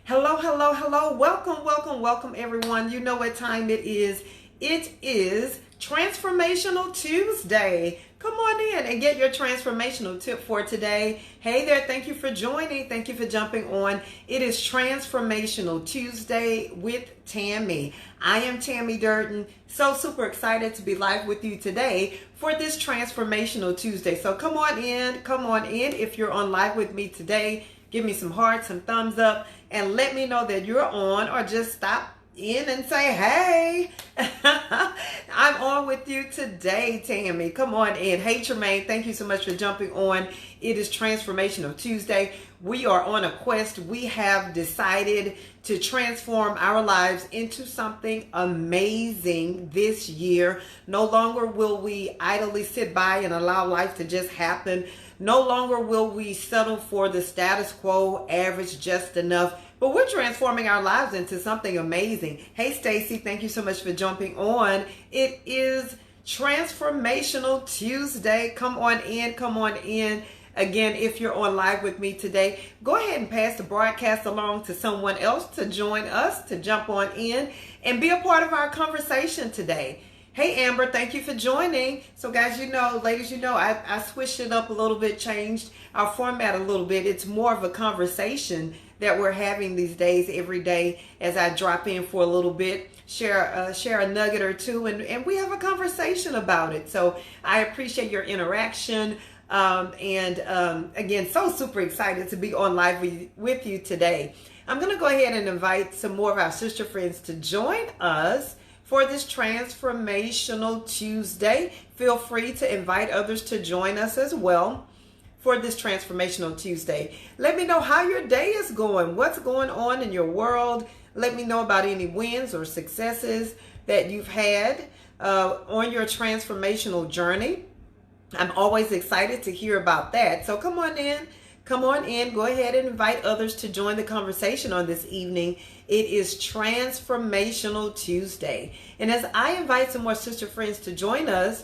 Hello, hello, hello. Welcome, welcome, welcome, everyone. You know what time it is. It is Transformational Tuesday. Come on in and get your transformational tip for today. Hey there, thank you for joining. Thank you for jumping on. It is Transformational Tuesday with Tammy. I am Tammy Durden. So super excited to be live with you today for this Transformational Tuesday. So come on in, come on in. If you're on live with me today, give me some hearts, some thumbs up, and let me know that you're on, or just stop in and say, hey, I'm on with you today, Tammy. Come on in. Hey, Tremaine, thank you so much for jumping on. It is Transformational Tuesday. We are on a quest. We have decided to transform our lives into something amazing this year. No longer will we idly sit by and allow life to just happen. No longer will we settle for the status quo, average, just enough. But we're transforming our lives into something amazing. Hey, Stacy, thank you so much for jumping on. It is Transformational Tuesday. Come on in, come on in. Again, if you're on live with me today, go ahead and pass the broadcast along to someone else to join us, to jump on in and be a part of our conversation today. Hey, Amber, thank you for joining. So guys, ladies, I switched it up a little bit, changed our format a little bit. It's more of a conversation that we're having these days, every day, as I drop in for a little bit, share a nugget or two, and we have a conversation about it. So I appreciate your interaction. Again, so super excited to be on live with you today. I'm going to go ahead and invite some more of our sister friends to join us for this Transformational Tuesday. Feel free to invite others to join us as well for this Transformational Tuesday. Let me know how your day is going. What's going on in your world? Let me know about any wins or successes that you've had on your transformational journey. I'm always excited to hear about that. So come on in. Come on in. Go ahead and invite others to join the conversation on this evening. It is Transformational Tuesday. And as I invite some more sister friends to join us,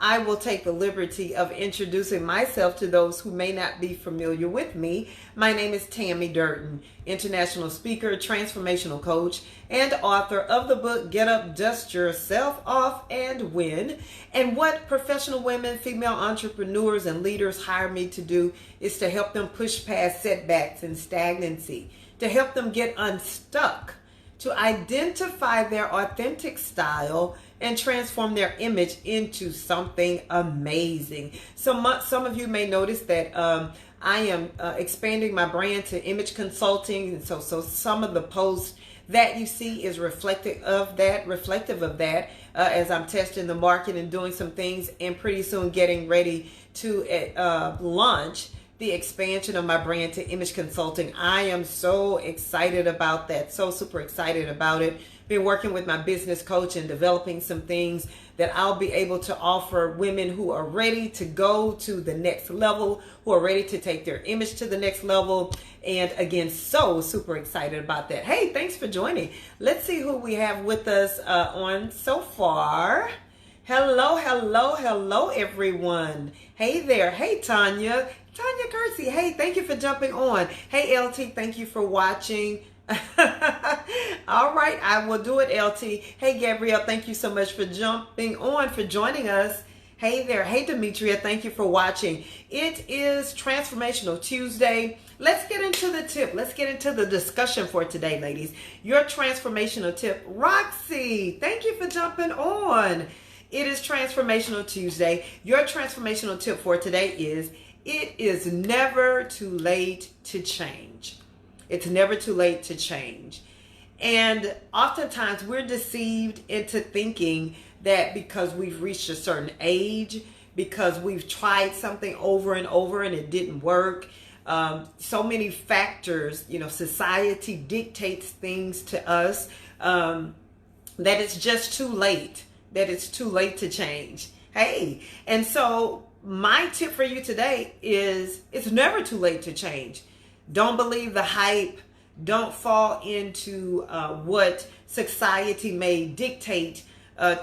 I will take the liberty of introducing myself to those who may not be familiar with me. My name is Tammy Durden, international speaker, transformational coach, and author of the book, Get Up, Dust Yourself Off, and Win. And what professional women, female entrepreneurs, and leaders hire me to do is to help them push past setbacks and stagnancy, to help them get unstuck, to identify their authentic style and transform their image into something amazing. Some of you may notice that I am expanding my brand to image consulting. And so some of the posts that you see is reflective of that, as I'm testing the market and doing some things, and pretty soon getting ready to launch the expansion of my brand to image consulting. I am so excited about that. So super excited about it. Been working with my business coach and developing some things that I'll be able to offer women who are ready to go to the next level, who are ready to take their image to the next level. And again, so super excited about that. Hey, thanks for joining. Let's see who we have with us on so far. Hello, hello, hello, everyone. Hey there. Hey, Tanya Kersey. Hey, thank you for jumping on. Hey, LT, thank you for watching. All right, I will do it, LT. Hey, Gabrielle, thank you so much for jumping on, for joining us. Hey there. Hey, Demetria, thank you for watching. It is Transformational Tuesday. Let's get into the tip. Let's get into the discussion for today, ladies. Your transformational tip. Roxy, thank you for jumping on. It is Transformational Tuesday. Your transformational tip for today is, it is never too late to change. It's never too late to change. And oftentimes we're deceived into thinking that because we've reached a certain age, because we've tried something over and over and it didn't work, so many factors, society dictates things to us, that it's just too late, that it's too late to change. Hey, and so my tip for you today is, it's never too late to change. Don't believe the hype. Don't fall into what society may dictate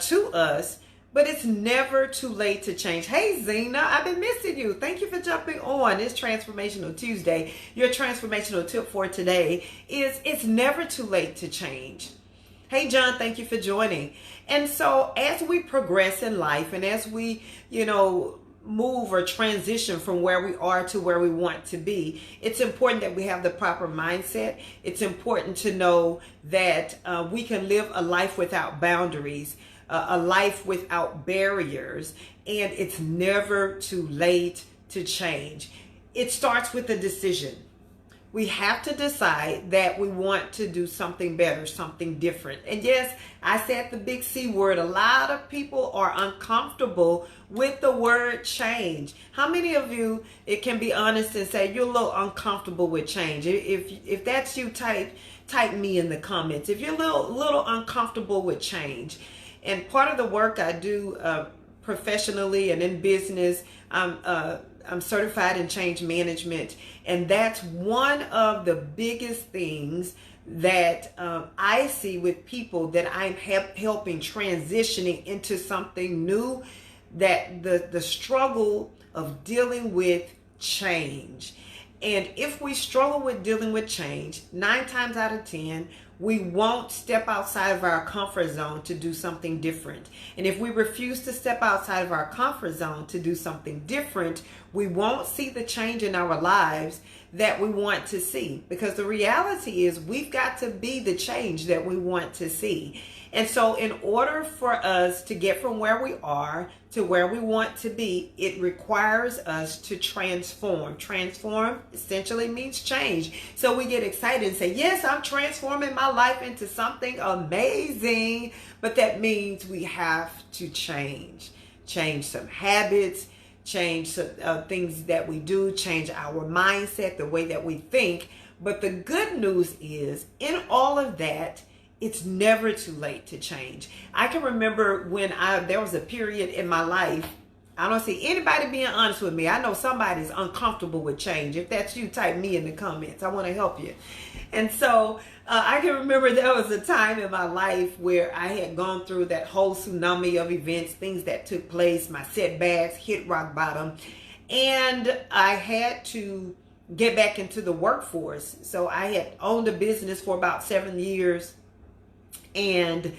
to us. but it's never too late to change. Hey, Zena, I've been missing you. Thank you for jumping on this Transformational Tuesday. Your transformational tip for today is it's never too late to change. Hey, John, thank you for joining. And so as we progress in life and as we, move or transition from where we are to where we want to be, it's important that we have the proper mindset. It's important to know that we can live a life without boundaries, a life without barriers, and it's never too late to change. It starts with a decision. We have to decide that we want to do something better, something different. And yes, I said the big C word. A lot of people are uncomfortable with the word change. How many of you, it can be honest and say you're a little uncomfortable with change? If that's you, type me in the comments. If you're a little uncomfortable with change. And part of the work I do professionally and in business, I'm certified in change management, and that's one of the biggest things that I see with people that I'm helping transitioning into something new, that the struggle of dealing with change. And if we struggle with dealing with change, 9 times out of 10, we won't step outside of our comfort zone to do something different. And if we refuse to step outside of our comfort zone to do something different, we won't see the change in our lives that we want to see. Because the reality is we've got to be the change that we want to see. And so in order for us to get from where we are to where we want to be, it requires us to transform. Transform essentially means change. So we get excited and say, yes, I'm transforming my life into something amazing. But that means we have to change. Change some habits, change some, things that we do, change our mindset, the way that we think. But the good news is in all of that, it's never too late to change. I can remember when there was a period in my life. I don't see anybody being honest with me. I know somebody's uncomfortable with change. If that's you, type me in the comments. I want to help you. And so I can remember there was a time in my life where I had gone through that whole tsunami of events, things that took place, my setbacks, hit rock bottom. And I had to get back into the workforce. So I had owned a business for about 7 years. And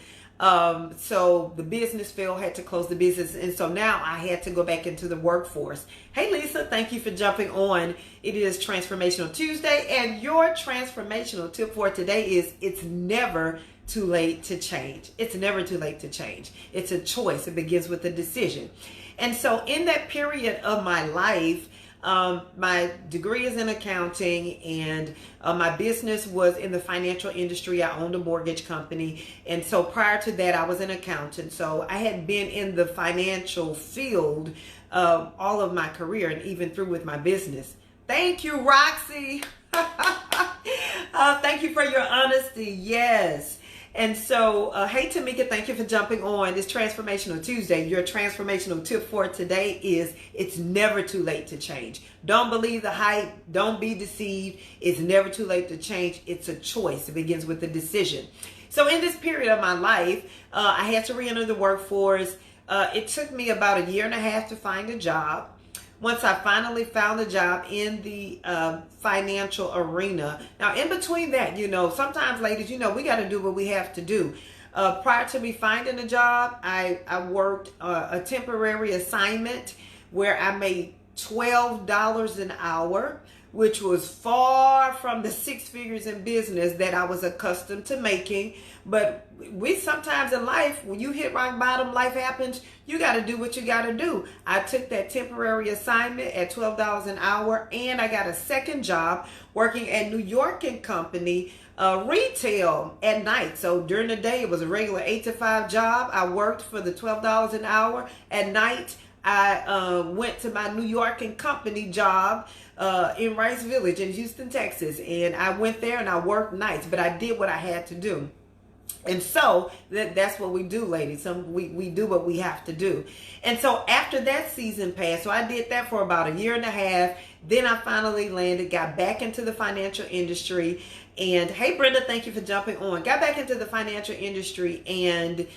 so the business failed, had to close the business. And so now I had to go back into the workforce. Hey, Lisa, thank you for jumping on. It is Transformational Tuesday. And your transformational tip for today is it's never too late to change. It's never too late to change. It's a choice. It begins with a decision. And so in that period of my life, my degree is in accounting, and my business was in the financial industry. I owned a mortgage company. And so prior to that, I was an accountant. So I had been in the financial field all of my career and even through with my business. Thank you, Roxy. Thank you for your honesty. Yes. And so, hey, Tamika, thank you for jumping on this Transformational Tuesday. Your transformational tip for today is it's never too late to change. Don't believe the hype. Don't be deceived. It's never too late to change. It's a choice. It begins with a decision. So in this period of my life, I had to re-enter the workforce. It took me about 1.5 years to find a job. Once I finally found a job in the financial arena. Now, in between that, sometimes, ladies, we got to do what we have to do. Prior to me finding a job, I worked a temporary assignment where I made $12 an hour, which was far from the 6 figures in business that I was accustomed to making. But sometimes in life, when you hit rock bottom, life happens, you got to do what you got to do. I took that temporary assignment at $12 an hour, and I got a second job working at New York & Company, retail at night. So during the day, it was a regular 8 to 5 job. I worked for the $12 an hour. At night, I went to my New York & Company job in Rice Village in Houston, Texas. And I went there and I worked nights, but I did what I had to do. And so that's what we do, ladies. We do what we have to do. And so after that season passed, so I did that for about 1.5 years. Then I finally landed, got back into the financial industry. And hey, Brenda, thank you for jumping on. Got back into the financial industry, and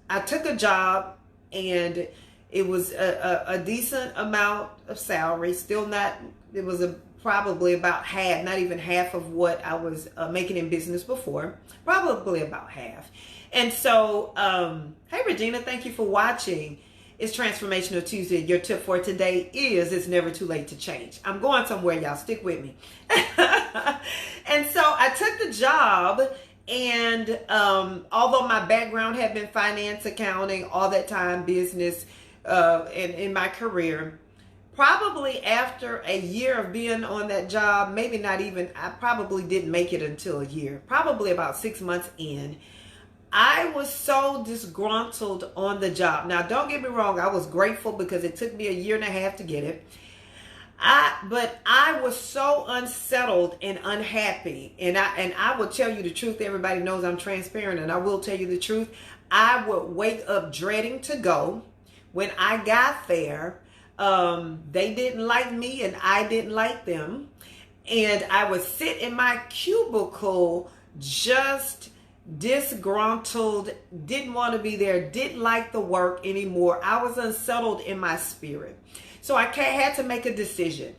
I took a job, and it was a decent amount of salary. Still not, it was probably about half, not even half of what I was making in business before. Probably about half. And so, hey Regina, thank you for watching. It's Transformational Tuesday. Your tip for today is it's never too late to change. I'm going somewhere, y'all. Stick with me. And so I took the job, and although my background had been finance, accounting, all that time, business, in my career, probably after a year of being on that job, maybe not even, I probably didn't make it until a year, probably about 6 months in, I was so disgruntled on the job. Now, don't get me wrong. I was grateful because it took me a year and a half to get it. But I was so unsettled and unhappy. And I will tell you the truth. Everybody knows I'm transparent, and I will tell you the truth. I would wake up dreading to go. When I got there, they didn't like me and I didn't like them. And I would sit in my cubicle just disgruntled, didn't want to be there, didn't like the work anymore. I was unsettled in my spirit. So I had to make a decision.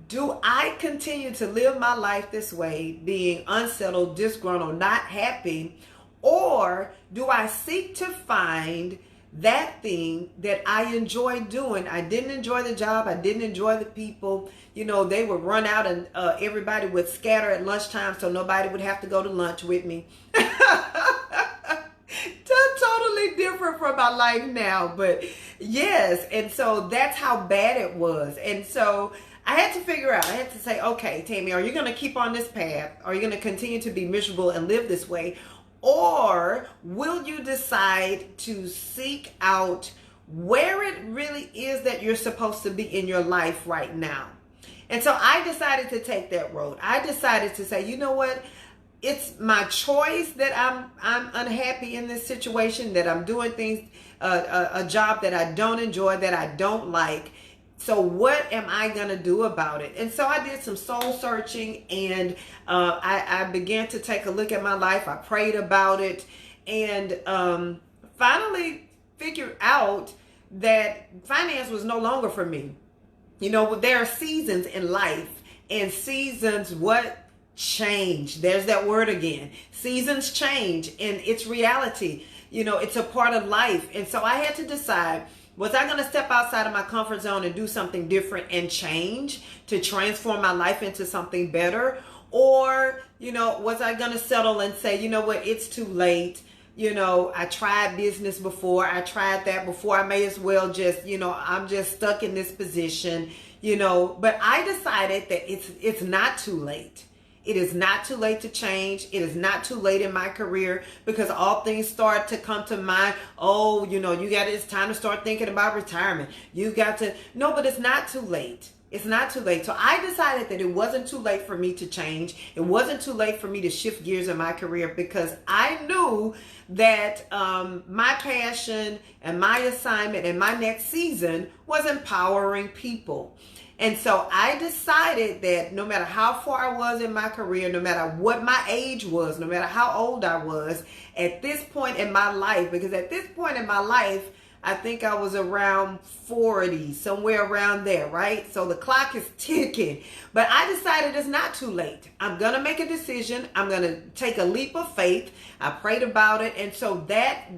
Do I continue to live my life this way, being unsettled, disgruntled, not happy, or do I seek to find that thing that I enjoy doing? I didn't enjoy the job. I didn't enjoy the people. You know, they would run out, and everybody would scatter at lunchtime, so nobody would have to go to lunch with me. Totally different from my life now, but yes. And so that's how bad it was. And so I had to figure out, I had to say, okay, Tammy, are you going to keep on this path? Are you going to continue to be miserable and live this way? Or will you decide to seek out where it really is that you're supposed to be in your life right now? And so I decided to take that road. I decided to say, you know what? It's my choice that I'm unhappy in this situation, that I'm doing things, a job that I don't enjoy, that I don't like. So what am I going to do about it? And so I did some soul searching, and I began to take a look at my life. I prayed about it, and finally figured out that finance was no longer for me. You know, there are seasons in life, and seasons change. There's that word again. Seasons change, and it's reality. You know, it's a part of life. And so I had to decide, was I going to step outside of my comfort zone and do something different and change to transform my life into something better? Or, you know, was I going to settle and say, you know what, it's too late. You know, I tried business before. I tried that before. I may as well just, you know, I'm just stuck in this position, you know. But I decided that it's not too late. It is not too late to change. It is not too late in my career, because all things start to come to mind. Oh, you know, it's time to start thinking about retirement. No, but it's not too late. It's not too late. So I decided that it wasn't too late for me to change. It wasn't too late for me to shift gears in my career, because I knew that my passion and my assignment and my next season was empowering people. And so I decided that no matter how far I was in my career, no matter what my age was, no matter how old I was, at this point in my life, because at this point in my life, I think I was around 40, somewhere around there, right? So the clock is ticking. But I decided it's not too late. I'm going to make a decision. I'm going to take a leap of faith. I prayed about it. And so that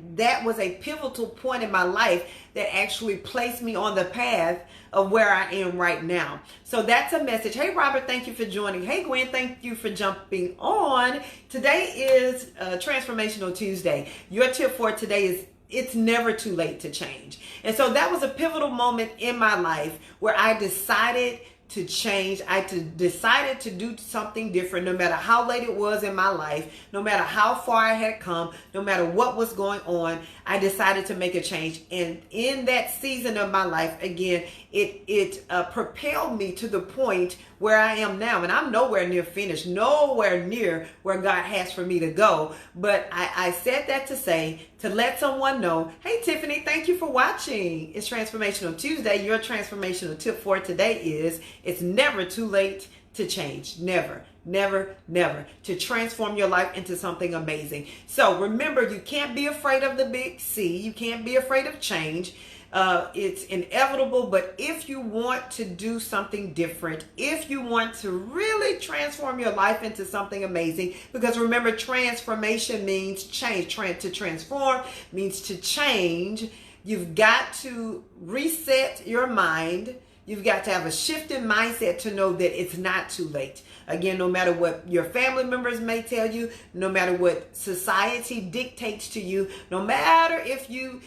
was a pivotal point in my life that actually placed me on the path of where I am right now. So that's a message. Hey, Robert, thank you for joining. Hey, Gwen, thank you for jumping on. Today is Transformational Tuesday. Your tip for today is it's never too late to change. And so that was a pivotal moment in my life where I decided to change. I decided to do something different, no matter how late it was in my life, no matter how far I had come, no matter what was going on. I decided to make a change. And in that season of my life, again, it propelled me to the point where I am now. And I'm nowhere near finished, nowhere near where God has for me to go. But I said that to say, to let someone know, hey, Tiffany, thank you for watching. It's Transformational Tuesday. Your transformational tip for today is it's never too late to change. Never, never, never. To transform your life into something amazing. So remember, you can't be afraid of the big C. You can't be afraid of change. It's inevitable, but if you want to do something different, if you want to really transform your life into something amazing, because remember, transformation means change. To transform means to change. You've got to reset your mind. You've got to have a shifting mindset to know that it's not too late. Again, no matter what your family members may tell you, no matter what society dictates to you, no matter if you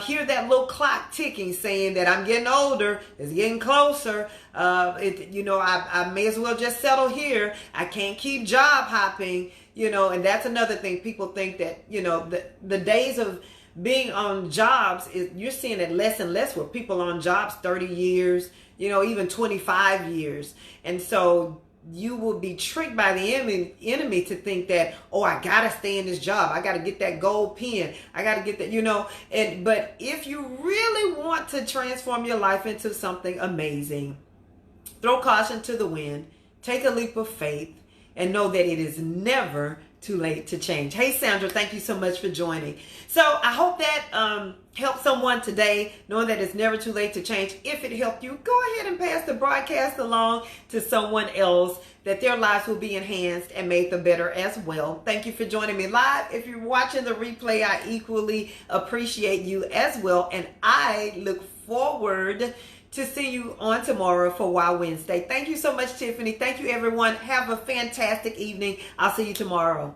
hear that little clock ticking saying that I'm getting older, it's getting closer, I may as well just settle here. I can't keep job hopping, and that's another thing. People think that, the days of being on jobs, you're seeing it less and less with people on jobs 30 years, even 25 years. And so you will be tricked by the enemy to think that, oh, I got to stay in this job. I got to get that gold pen. I got to get that, but if you really want to transform your life into something amazing, throw caution to the wind, take a leap of faith, and know that it is never too late to change. Hey, Sandra, thank you so much for joining. So I hope that helped someone today, knowing that it's never too late to change. If it helped you, go ahead and pass the broadcast along to someone else, that their lives will be enhanced and made the better as well. Thank you for joining me live. If you're watching the replay, I equally appreciate you as well. And I look forward to see you on tomorrow for Wow Wednesday. Thank you so much, Tiffany. Thank you, everyone. Have a fantastic evening. I'll see you tomorrow.